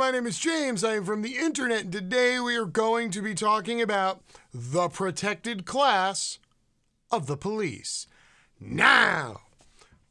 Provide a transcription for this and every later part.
my name is James. I am from the internet, and today we are going to be talking about the protected class of the police. Now,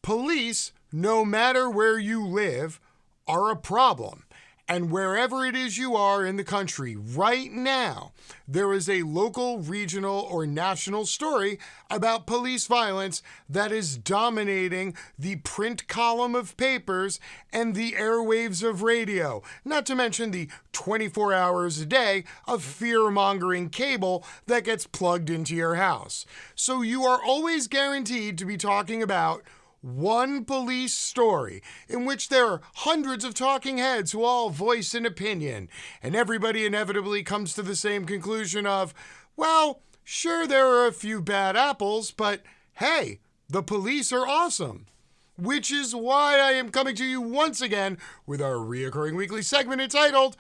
police, no matter where you live, are a problem. And wherever it is you are in the country right now, there is a local, regional, or national story about police violence that is dominating the print column of papers and the airwaves of radio, not to mention the 24 hours a day of fear-mongering cable that gets plugged into your house. So you are always guaranteed to be talking about one police story in which there are hundreds of talking heads who all voice an opinion, and everybody inevitably comes to the same conclusion of, well, sure, there are a few bad apples, but hey, the police are awesome. Which is why I am coming to you once again with our reoccurring weekly segment entitled,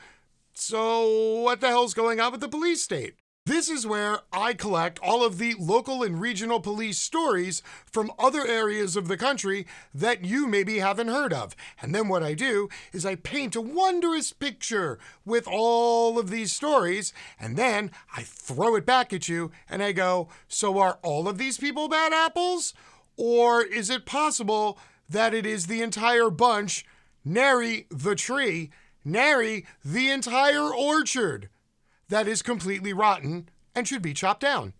So What the Hell's Going On with the Police State? This is where I collect all of the local and regional police stories from other areas of the country that you maybe haven't heard of. And then what I do is I paint a wondrous picture with all of these stories, and then I throw it back at you and I go, so are all of these people bad apples? Or is it possible that it is the entire bunch, nary the tree, nary the entire orchard, that is completely rotten and should be chopped down?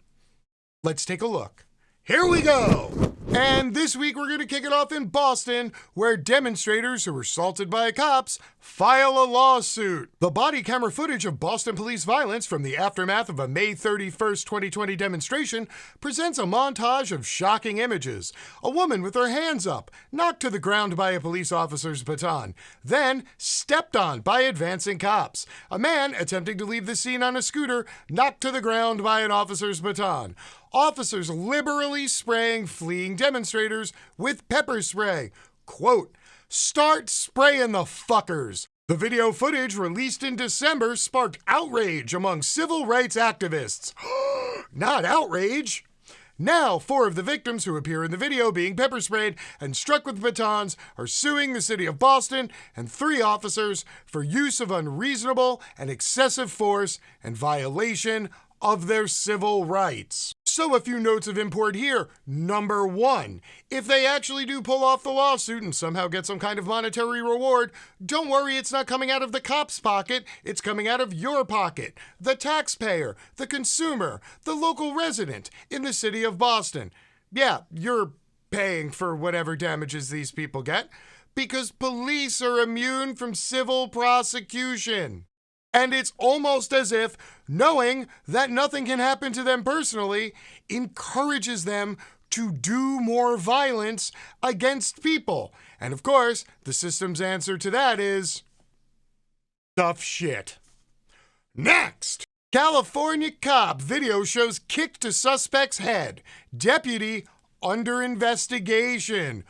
Let's take a look. Here we go! And this week we're going to kick it off in Boston, where demonstrators who were assaulted by cops file a lawsuit. The body camera footage of Boston police violence from the aftermath of a May 31st, 2020 demonstration presents a montage of shocking images. A woman with her hands up, knocked to the ground by a police officer's baton, then stepped on by advancing cops. A man attempting to leave the scene on a scooter, knocked to the ground by an officer's baton. Officers liberally spraying fleeing demonstrators with pepper spray. Quote, "Start spraying the fuckers." The video footage released in December sparked outrage among civil rights activists. Not outrage. Now, 4 of the victims who appear in the video being pepper sprayed and struck with batons are suing the city of Boston and 3 officers for use of unreasonable and excessive force and violation of their civil rights. So a few notes of import here. Number 1, if they actually do pull off the lawsuit and somehow get some kind of monetary reward, don't worry, it's not coming out of the cop's pocket, it's coming out of your pocket. The taxpayer, the consumer, the local resident in the city of Boston. Yeah, you're paying for whatever damages these people get, because police are immune from civil prosecution. And it's almost as if knowing that nothing can happen to them personally encourages them to do more violence against people. And of course, the system's answer to that is tough shit. Next! California cop video shows kick to suspect's head. Deputy under investigation.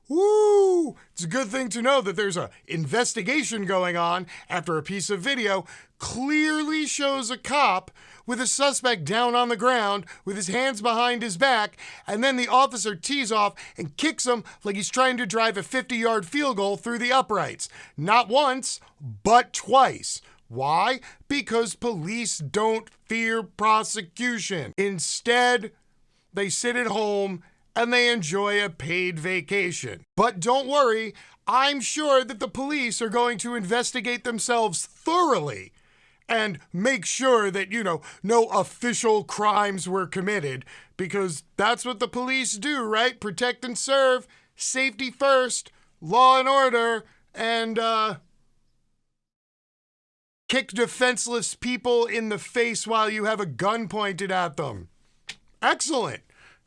Woo! It's a good thing to know that there's an investigation going on after a piece of video clearly shows a cop with a suspect down on the ground with his hands behind his back, and then the officer tees off and kicks him like he's trying to drive a 50-yard field goal through the uprights. Not once, but twice. Why? Because police don't fear prosecution. Instead, they sit at home and they enjoy a paid vacation. But don't worry, I'm sure that the police are going to investigate themselves thoroughly and make sure that, no official crimes were committed, because that's what the police do, right? Protect and serve, safety first, law and order, and kick defenseless people in the face while you have a gun pointed at them. Excellent.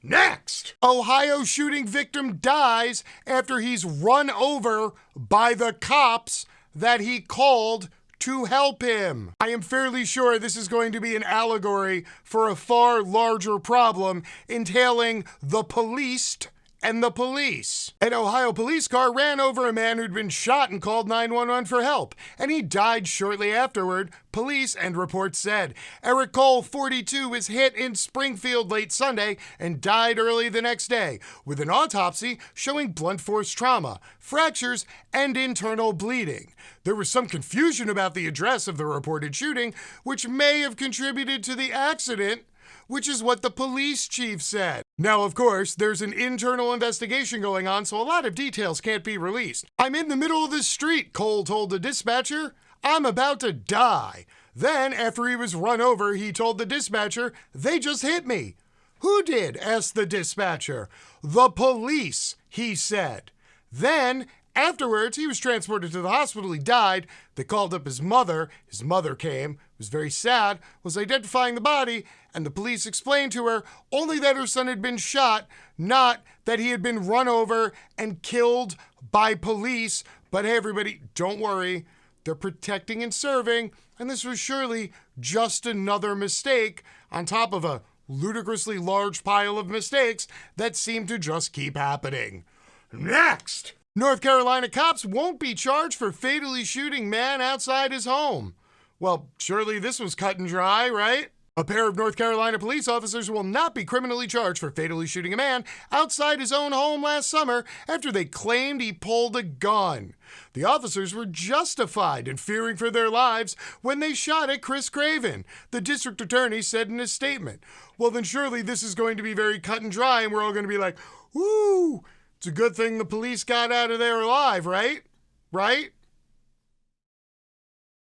Next, Ohio shooting victim dies after he's run over by the cops that he called to help him. I am fairly sure this is going to be an allegory for a far larger problem entailing the policed and the police. An Ohio police car ran over a man who'd been shot and called 911 for help, and he died shortly afterward, police and reports said. Eric Cole, 42, was hit in Springfield late Sunday and died early the next day, with an autopsy showing blunt force trauma, fractures, and internal bleeding. There was some confusion about the address of the reported shooting, which may have contributed to the accident, which is what the police chief said. Now, of course, there's an internal investigation going on, so a lot of details can't be released. I'm in the middle of the street, Cole told the dispatcher. I'm about to die. Then, after he was run over, he told the dispatcher, they just hit me. Who did? Asked the dispatcher. The police, he said. Then, afterwards, he was transported to the hospital. He died. They called up his mother. His mother came, was very sad, was identifying the body, and the police explained to her only that her son had been shot, not that he had been run over and killed by police. But hey, everybody, don't worry. They're protecting and serving, and this was surely just another mistake on top of a ludicrously large pile of mistakes that seem to just keep happening. Next! North Carolina cops won't be charged for fatally shooting man outside his home. Well, surely this was cut and dry, right? A pair of North Carolina police officers will not be criminally charged for fatally shooting a man outside his own home last summer after they claimed he pulled a gun. The officers were justified in fearing for their lives when they shot at Chris Craven, the district attorney said in a statement. Well, then surely this is going to be very cut and dry, and we're all going to be like, woo, it's a good thing the police got out of there alive, right? Right?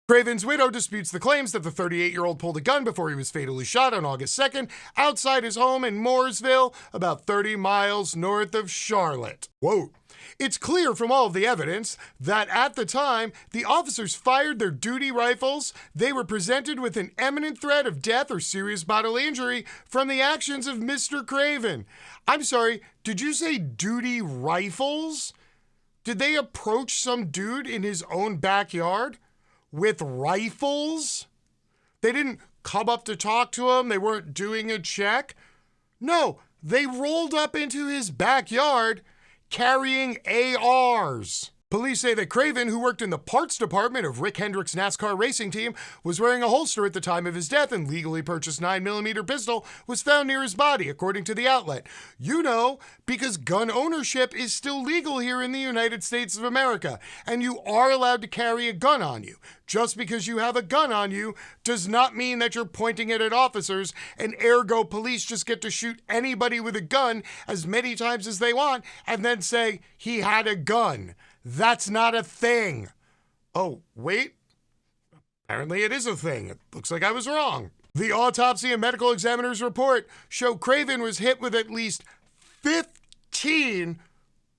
Craven's widow disputes the claims that the 38-year-old pulled a gun before he was fatally shot on August 2nd outside his home in Mooresville, about 30 miles north of Charlotte. Whoa. It's clear from all of the evidence that at the time the officers fired their duty rifles, they were presented with an imminent threat of death or serious bodily injury from the actions of Mr. Craven. I'm sorry, did you say duty rifles? Did they approach some dude in his own backyard with rifles? They didn't come up to talk to him. They weren't doing a check. No, they rolled up into his backyard carrying ARs. Police say that Craven, who worked in the parts department of Rick Hendrick's NASCAR racing team, was wearing a holster at the time of his death, and legally purchased 9mm pistol was found near his body, according to the outlet. You know, because gun ownership is still legal here in the United States of America, and you are allowed to carry a gun on you. Just because you have a gun on you does not mean that you're pointing it at officers, and ergo police just get to shoot anybody with a gun as many times as they want and then say, he had a gun. That's not a thing. Oh, wait. Apparently it is a thing. It looks like I was wrong. The autopsy and medical examiner's report show Craven was hit with at least 15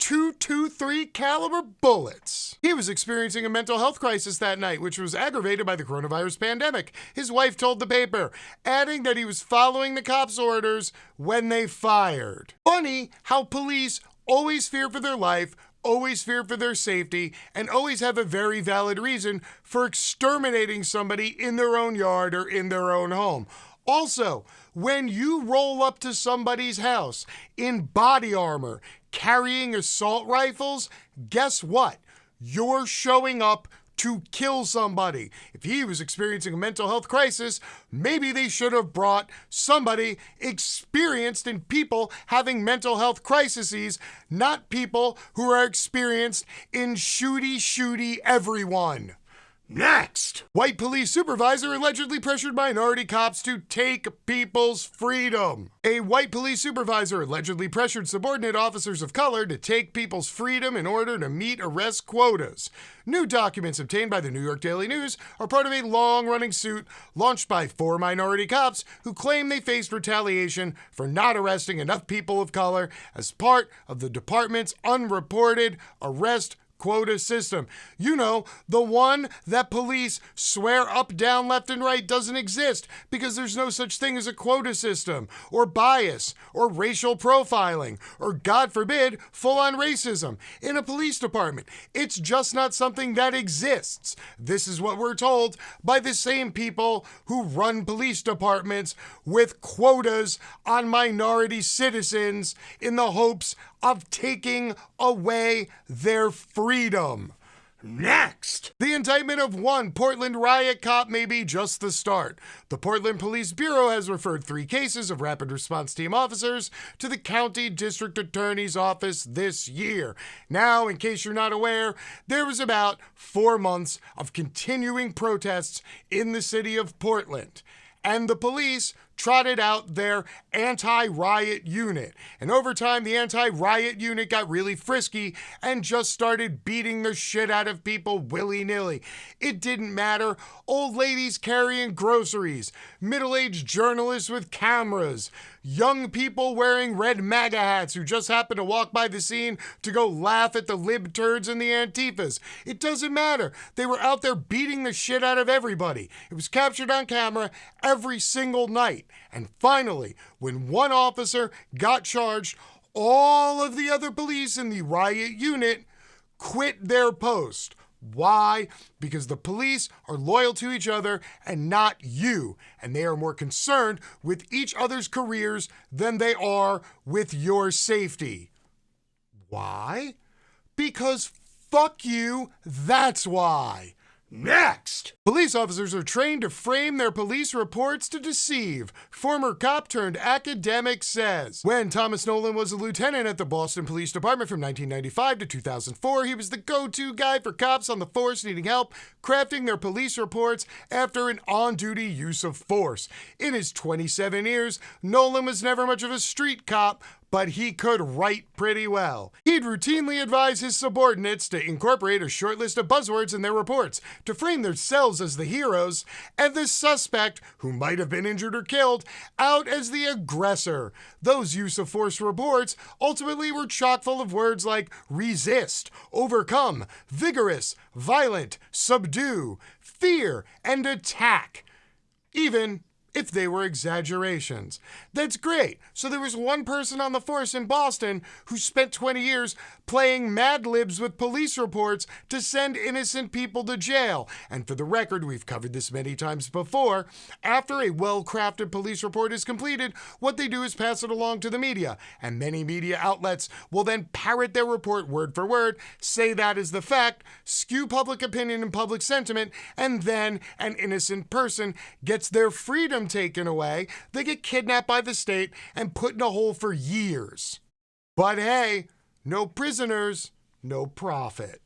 .223 caliber bullets. He was experiencing a mental health crisis that night, which was aggravated by the coronavirus pandemic, his wife told the paper, adding that he was following the cops' orders when they fired. Funny how police always fear for their life, always fear for their safety, and always have a very valid reason for exterminating somebody in their own yard or in their own home. Also, when you roll up to somebody's house in body armor, carrying assault rifles, guess what? You're showing up to kill somebody. If he was experiencing a mental health crisis, maybe they should have brought somebody experienced in people having mental health crises, not people who are experienced in shooty everyone. Next! White police supervisor allegedly pressured minority cops to take people's freedom. A white police supervisor allegedly pressured subordinate officers of color to take people's freedom in order to meet arrest quotas. New documents obtained by the New York Daily News are part of a long-running suit launched by 4 minority cops who claim they faced retaliation for not arresting enough people of color as part of the department's unreported arrest quota system. You know, the one that police swear up, down, left, and right doesn't exist because there's no such thing as a quota system, or bias, or racial profiling, or God forbid, full-on racism in a police department. It's just not something that exists. This is what we're told by the same people who run police departments with quotas on minority citizens in the hopes of taking away their freedom. Next! The indictment of one Portland riot cop may be just the start. The Portland Police Bureau has referred 3 cases of rapid response team officers to the county district attorney's office this year. Now, in case you're not aware, there was about 4 months of continuing protests in the city of Portland, and the police trotted out their anti-riot unit. And over time, the anti-riot unit got really frisky and just started beating the shit out of people willy-nilly. It didn't matter. Old ladies carrying groceries, middle-aged journalists with cameras, young people wearing red MAGA hats who just happened to walk by the scene to go laugh at the libturds and the Antifas. It doesn't matter. They were out there beating the shit out of everybody. It was captured on camera every single night. And finally, when one officer got charged, all of the other police in the riot unit quit their post. Why? Because the police are loyal to each other and not you, and they are more concerned with each other's careers than they are with your safety. Why? Because fuck you, that's why. Next! Police officers are trained to frame their police reports to deceive. Former cop turned academic says. When Thomas Nolan was a lieutenant at the Boston Police Department from 1995 to 2004, he was the go-to guy for cops on the force needing help crafting their police reports after an on-duty use of force. In his 27 years, Nolan was never much of a street cop, but he could write pretty well. He'd routinely advise his subordinates to incorporate a short list of buzzwords in their reports, to frame themselves as the heroes, and the suspect, who might have been injured or killed, out as the aggressor. Those use of force reports ultimately were chock full of words like resist, overcome, vigorous, violent, subdue, fear, and attack. Even if they were exaggerations. That's great. So there was one person on the force in Boston who spent 20 years playing Mad Libs with police reports to send innocent people to jail. And for the record, we've covered this many times before, after a well-crafted police report is completed, what they do is pass it along to the media. And many media outlets will then parrot their report word for word, say that is the fact, skew public opinion and public sentiment, and then an innocent person gets their freedom taken away, they get kidnapped by the state and put in a hole for years. But hey, no prisoners, no profit.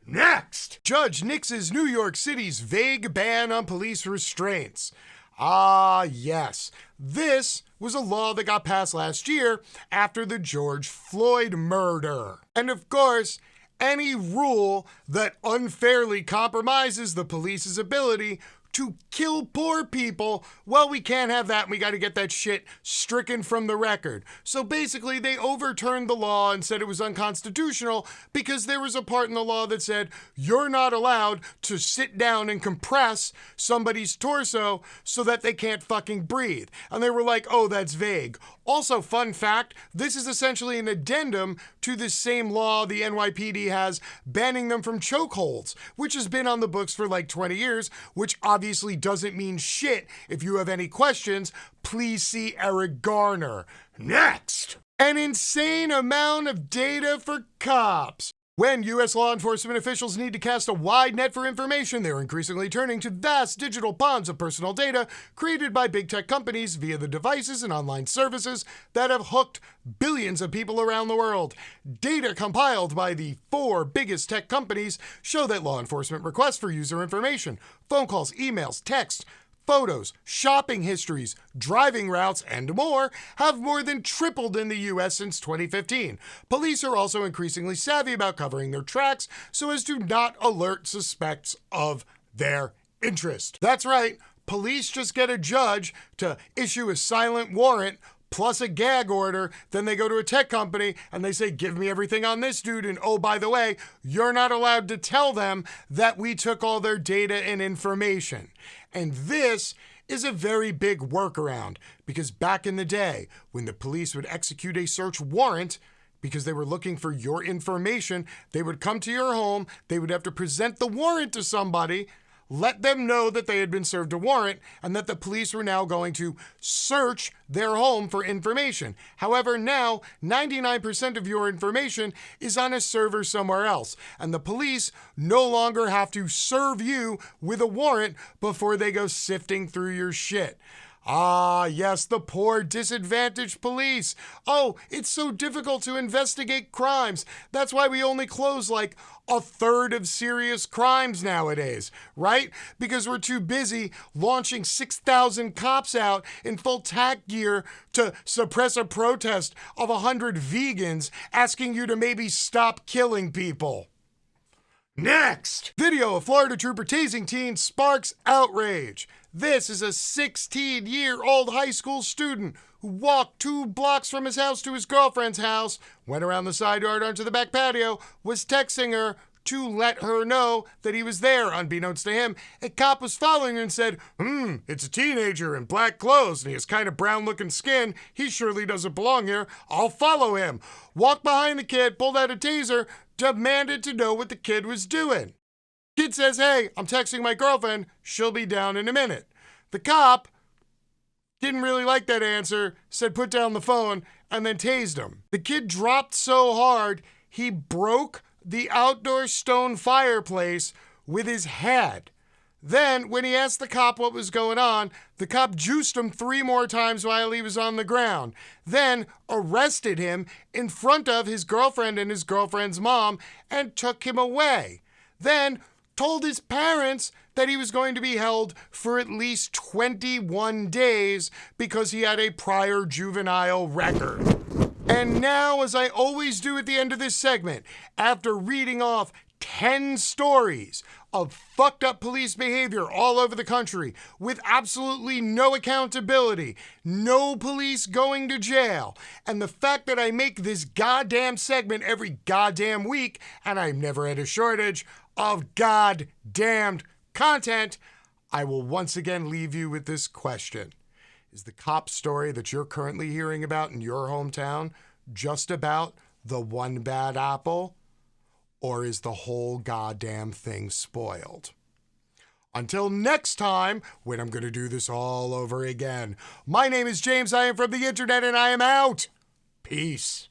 Next! Judge nixes New York City's vague ban on police restraints. Ah, yes. This was a law that got passed last year after the George Floyd murder. And of course, any rule that unfairly compromises the police's ability to kill poor people, well, we can't have that, and we got to get that shit stricken from the record. So basically, they overturned the law and said it was unconstitutional because there was a part in the law that said you're not allowed to sit down and compress somebody's torso so that they can't fucking breathe. And they were like, oh, that's vague. Also, fun fact, this is essentially an addendum to the same law the NYPD has banning them from chokeholds, which has been on the books for like 20 years, which obviously doesn't mean shit. If you have any questions, please see Eric Garner. Next! An insane amount of data for cops. When U.S. law enforcement officials need to cast a wide net for information, they're increasingly turning to vast digital ponds of personal data created by big tech companies via the devices and online services that have hooked billions of people around the world. Data compiled by the 4 biggest tech companies show that law enforcement requests for user information, phone calls, emails, texts, photos, shopping histories, driving routes, and more have more than tripled in the U.S. since 2015. Police are also increasingly savvy about covering their tracks so as to not alert suspects of their interest. That's right, police just get a judge to issue a silent warrant plus a gag order, then they go to a tech company and they say, give me everything on this dude, and oh, by the way, you're not allowed to tell them that we took all their data and information. And this is a very big workaround, because back in the day, when the police would execute a search warrant, because they were looking for your information, they would come to your home, they would have to present the warrant to somebody, let them know that they had been served a warrant and that the police were now going to search their home for information. However, now 99% of your information is on a server somewhere else, and the police no longer have to serve you with a warrant before they go sifting through your shit. Ah, yes, the poor, disadvantaged police. Oh, it's so difficult to investigate crimes. That's why we only close like a third of serious crimes nowadays, right? Because we're too busy launching 6,000 cops out in full tack gear to suppress a protest of 100 vegans asking you to maybe stop killing people. Next! Video of Florida trooper tasing teen sparks outrage. This is a 16-year-old high school student who walked 2 blocks from his house to his girlfriend's house, went around the side yard onto the back patio, was texting her to let her know that he was there. Unbeknownst to him, a cop was following her and said, it's a teenager in black clothes and he has kind of brown-looking skin. He surely doesn't belong here. I'll follow him. Walked behind the kid, pulled out a taser, demanded to know what the kid was doing. Kid says, hey, I'm texting my girlfriend. She'll be down in a minute. The cop didn't really like that answer, said put down the phone, and then tased him. The kid dropped so hard, he broke the outdoor stone fireplace with his head. Then, when he asked the cop what was going on, the cop juiced him 3 more times while he was on the ground. Then arrested him in front of his girlfriend and his girlfriend's mom and took him away. Then told his parents that he was going to be held for at least 21 days because he had a prior juvenile record. And now, as I always do at the end of this segment, after reading off 10 stories of fucked up police behavior all over the country with absolutely no accountability, no police going to jail, and the fact that I make this goddamn segment every goddamn week and I've never had a shortage of goddamned content, I will once again leave you with this question. Is the cop story that you're currently hearing about in your hometown just about the one bad apple? Or is the whole goddamn thing spoiled? Until next time, when I'm going to do this all over again. My name is James. I am from the internet and I am out. Peace.